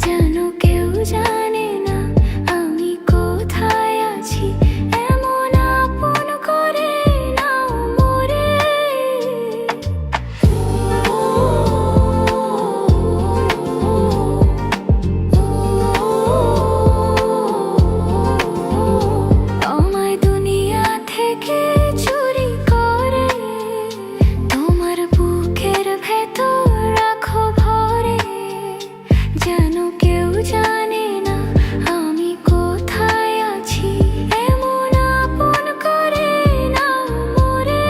যেন কেউ জানে না আমি কোথায় আছি, এমন আপন করে নাও মোরে। আমায় দুনিয়া থেকে চুরি করে তোমার বুকের ভেতর রাখো ভরে, যেন কেউ জানে না আমি কোথায় আছি, এমন আপন করে নাও মোরে।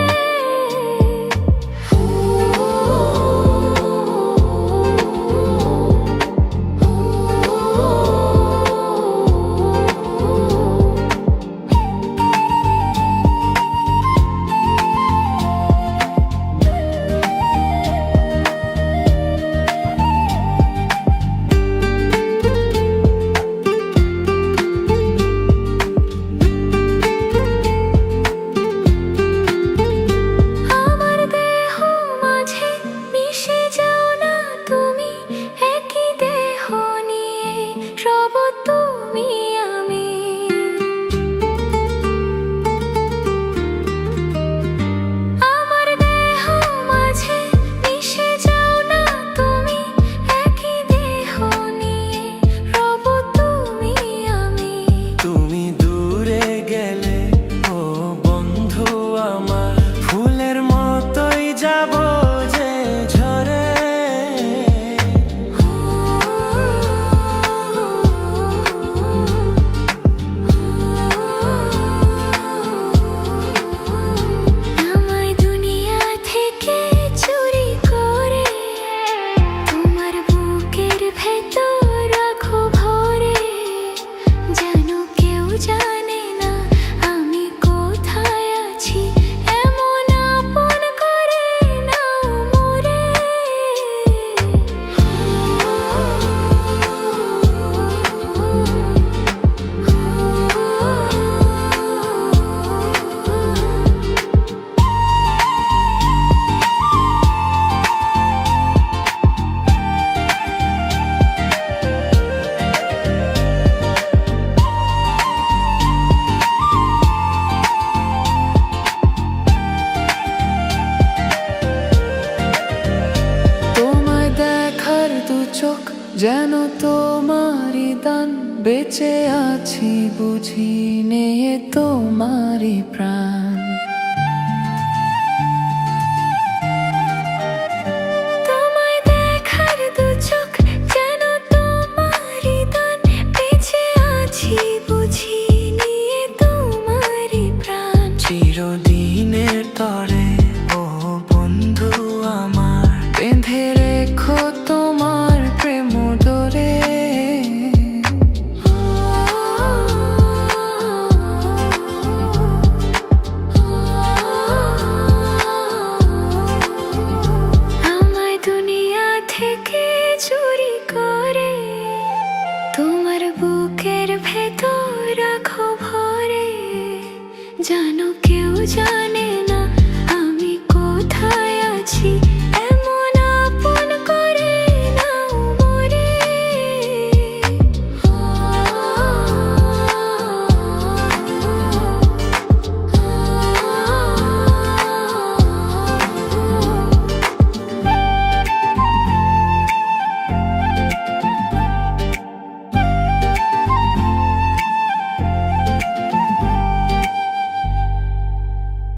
আমার দেহ মাঝে মিশে যাও না তুমি, একই দেহ নিয়ে রব তুমি আমি। আমার দেহ মাঝে মিশে যাও না তুমি, একই দেহ নিয়ে রব তুমি আমি। তুমি দূরে গেলে ও বন্ধু আমার, ফুলের মতোই যাব যে ঝরে। আমায় দুনিয়া থেকে চুরি করে তোমার বুকের ভেতর রাখো ভরে, যেন কেউ জানে না আমি কোথায় আছি, এমন আপন করে নাও মোরে। তোমায় দেখার দু চোখ যেন তোমারই দান, বেঁচে আছি বুঝি নিয়ে তোমারই প্রাণ। তোমায় দেখার দু চোখ যেন তোমারই দান, বেঁচে আছি বুঝি নিয়ে তোমারই প্রাণ। চিরদিনের তরে ও বন্ধু আমার, বেঁধে রেখো তোমার প্রেম ডোরে। আমায় দুনিয়া থেকে চুরি করে তোমার বুকের ভেতর রাখো ভরে, যেন কেউ জানে